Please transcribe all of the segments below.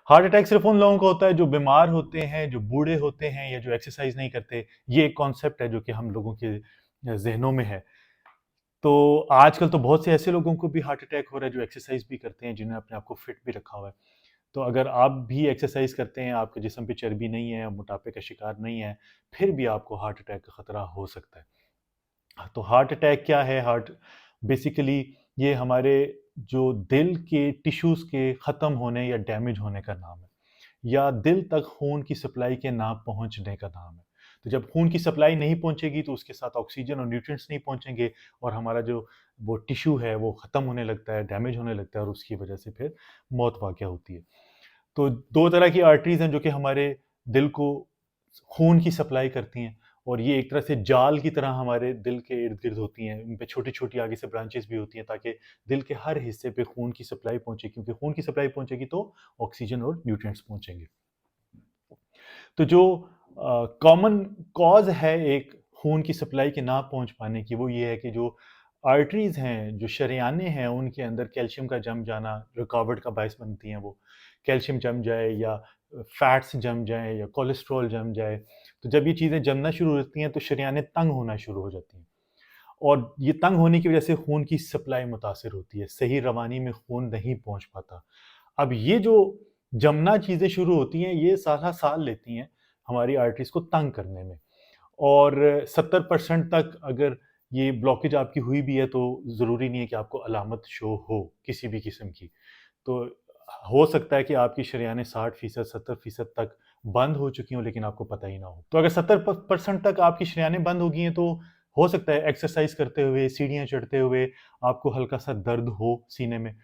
Heart attack सिर्फ उन लोगों को होता है जो बीमार होते हैं, जो बूढ़े होते हैं या जो एक्सरसाइज नहीं करते। ये एक कॉन्सेप्ट है जो कि हम लोगों के जहनों में है। तो आजकल तो बहुत से ऐसे लोगों को भी हार्ट अटैक हो रहा है जो एक्सरसाइज भी करते हैं, जिन्होंने अपने आप को फिट भी रखा हुआ है। तो अगर आप भी एक्सरसाइज करते हैं, आपके जिस्म पे चर्बी नहीं है, मोटापे का शिकार नहीं है, फिर भी आपको हार्ट अटैक का खतरा हो सकता है। तो हार्ट अटैक क्या है? हार्ट बेसिकली ये हमारे जो दिल के टिश्यूज के ख़त्म होने या डैमेज होने का नाम है, या दिल तक खून की सप्लाई के ना पहुंचने का नाम है। तो जब खून की सप्लाई नहीं पहुंचेगी तो उसके साथ ऑक्सीजन और न्यूट्रिएंट्स नहीं पहुंचेंगे, और हमारा जो वो टिश्यू है वो ख़त्म होने लगता है, डैमेज होने लगता है, और उसकी वजह से फिर मौत वाक़या होती है। तो दो तरह की आर्टरीज हैं जो कि हमारे दिल को खून की सप्लाई करती हैं, और ये एक तरह से जाल की तरह हमारे दिल के इर्द गिर्द होती हैं। इन पे छोटी छोटी आगे से ब्रांचेस भी होती हैं ताकि दिल के हर हिस्से पे खून की सप्लाई पहुंचे, क्योंकि खून की सप्लाई पहुंचेगी तो ऑक्सीजन और न्यूट्रिएंट्स पहुंचेंगे। तो जो कॉमन कॉज है एक खून की सप्लाई के ना पहुंच पाने की, वो ये है कि जो आर्टरीज हैं, जो शरेयाने हैं, उनके अंदर कैल्शियम का जम जाना रुकावट का बायस बनती हैं। वो कैल्शियम जम जाए या फैट्स जम जाए या कोलेस्ट्रॉल जम जाए, तो जब ये चीज़ें जमना शुरू होती हैं तो शरेयानें तंग होना शुरू हो जाती हैं, और ये तंग होने की वजह से खून की सप्लाई मुतासर होती है, सही रवानी में खून नहीं पहुंच पाता। अब ये जो जमना चीज़ें शुरू होती हैं, ये सारा साल लेती हैं हमारी आर्टरीज को तंग करने में, और 70% तक अगर ये ब्लॉकेज आपकी हुई भी है तो ज़रूरी नहीं है कि आपको अलामत शो हो किसी भी किस्म की। तो हो सकता है कि आपकी शरेयानें 60% 70% तक बंद हो चुकी हों, लेकिन आपको पता ही ना हो। तो अगर 70% तक आपकी शरेयानें बंद हो गई हैं, तो हो सकता है एक्सरसाइज करते हुए, सीढ़ियाँ चढ़ते हुए आपको हल्का सा दर्द हो सीने में,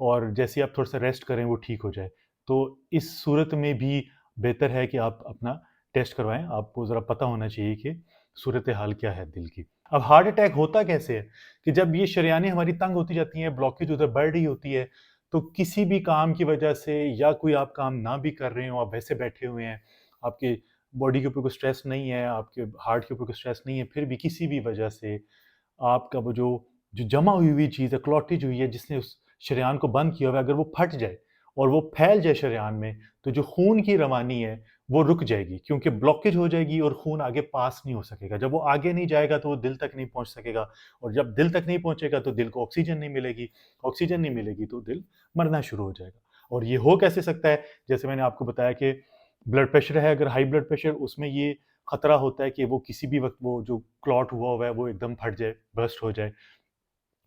और जैसे ही आप थोड़ा सा रेस्ट करें वो ठीक हो जाए। तो इस सूरत में भी बेहतर है कि आप अपना टेस्ट करवाएं। आपको ज़रा पता होना चाहिए कि सूरत हाल क्या है दिल की। अब हार्ट अटैक होता कैसे है? कि जब ये शरेयानें हमारी तंग होती जाती हैं, ब्लॉकेज उधर बढ़ रही होती है, तो किसी भी काम की वजह से, या कोई आप काम ना भी कर रहे हो, आप वैसे बैठे हुए हैं, आपके बॉडी के ऊपर कोई स्ट्रेस नहीं है, आपके हार्ट के ऊपर कोई स्ट्रेस नहीं है, फिर भी किसी भी वजह से आपका वो जो जो जमा हुई हुई चीज़ है, क्लॉटेज हुई है, जिसने उस शरेआन को बंद किया हुआ है, अगर वो फट जाए और वो फैल जाए शरेआन में, तो जो खून की रवानी है वो रुक जाएगी, क्योंकि ब्लॉकेज हो जाएगी और खून आगे पास नहीं हो सकेगा। जब वो आगे नहीं जाएगा तो वो दिल तक नहीं पहुंच सकेगा, और जब दिल तक नहीं पहुंचेगा तो दिल को ऑक्सीजन नहीं मिलेगी, ऑक्सीजन नहीं मिलेगी तो दिल मरना शुरू हो जाएगा। और ये हो कैसे सकता है? जैसे मैंने आपको बताया कि ब्लड प्रेशर है, अगर हाई ब्लड प्रेशर, उसमें ये खतरा होता है कि वो किसी भी वक्त वो जो क्लॉट हुआ है वो एकदम फट जाए, बर्स्ट हो जाए।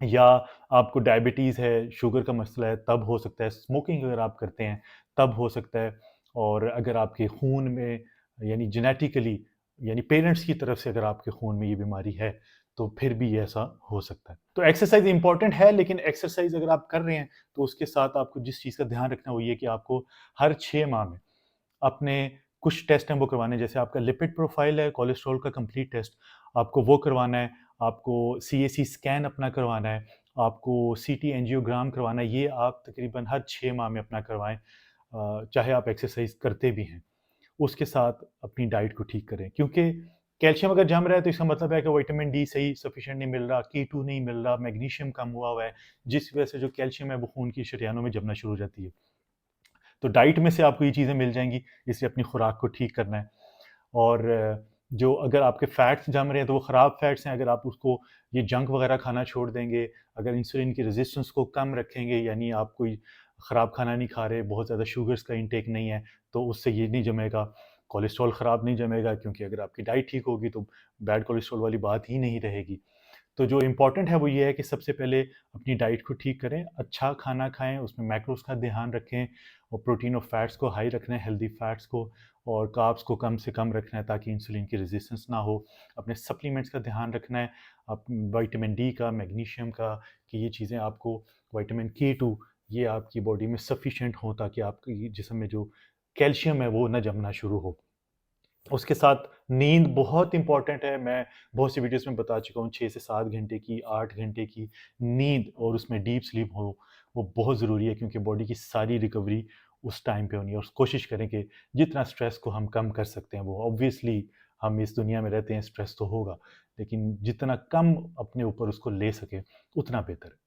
या आपको डायबिटीज़ है, शुगर का मसला है, तब हो सकता है। स्मोकिंग अगर आप करते हैं तब हो सकता है। और अगर आपके खून में, यानी जेनेटिकली, यानी पेरेंट्स की तरफ से अगर आपके खून में ये बीमारी है, तो फिर भी ऐसा हो सकता है। तो एक्सरसाइज इंपॉर्टेंट है, लेकिन एक्सरसाइज अगर आप कर रहे हैं तो उसके साथ आपको जिस चीज़ का ध्यान रखना वो ये कि आपको हर 6 माह में अपने कुछ टेस्ट हैं वो करवाने हैं। जैसे आपका लिपिड प्रोफाइल है, कोलेस्ट्रॉल का कंप्लीट टेस्ट, आपको वो करवाना है। आपको सीएसी स्कैन अपना करवाना है। आपको सीटी एंजियोग्राम करवाना है। ये आप तकरीबन हर 6 माह में अपना करवाएं, चाहे आप एक्सरसाइज करते भी हैं। उसके साथ अपनी डाइट को ठीक करें, क्योंकि कैल्शियम अगर जम रहा है तो इसका मतलब है कि विटामिन डी सही सफिशिएंट नहीं मिल रहा, K2 नहीं मिल रहा, मैग्नीशियम कम हुआ है, जिस वजह से जो कैल्शियम है वो खून की शरेयानों में जमना शुरू हो जाती है। तो डाइट में से आपको ये चीज़ें मिल जाएंगी, इसलिए अपनी खुराक को ठीक करना है। और जो अगर आपके फैट्स जम रहे हैं तो वो ख़राब फैट्स हैं, अगर आप उसको ये जंक वगैरह खाना छोड़ देंगे, अगर इंसुलिन की रेजिस्टेंस को कम रखेंगे, यानी आप कोई ख़राब खाना नहीं खा रहे, बहुत ज़्यादा शुगर्स का इंटेक नहीं है, तो उससे ये नहीं जमेगा, कोलेस्ट्रॉल ख़राब नहीं जमेगा, क्योंकि अगर आपकी डाइट ठीक होगी तो बैड कोलेस्ट्रॉल वाली बात ही नहीं रहेगी। तो जो इम्पोर्टेंट है वो ये है कि सबसे पहले अपनी डाइट को ठीक करें, अच्छा खाना खाएं, उसमें मैक्रोस का ध्यान रखें, और प्रोटीन और फैट्स को हाई रखना है, हेल्दी फैट्स को, और कार्ब्स को कम से कम रखना है ताकि इंसुलिन की रेजिस्टेंस ना हो। अपने सप्लीमेंट्स का ध्यान रखना है, आप विटामिन डी का, मैग्नीशियम का, कि ये चीज़ें आपको, विटामिन K2, ये आपकी बॉडी में सफिशिएंट हो ताकि आपकी जिस्म में जो कैल्शियम है वो ना जमना शुरू हो। उसके साथ नींद बहुत इंपॉर्टेंट है। मैं बहुत सी वीडियोस में बता चुका हूँ, 6 से 7 घंटे की, 8 घंटे की नींद, और उसमें डीप स्लीप हो, वो बहुत ज़रूरी है, क्योंकि बॉडी की सारी रिकवरी उस टाइम पे होनी है। और कोशिश करें कि जितना स्ट्रेस को हम कम कर सकते हैं, वो ऑब्वियसली हम इस दुनिया में रहते हैं, स्ट्रेस तो होगा, लेकिन जितना कम अपने ऊपर उसको ले सके उतना बेहतर है।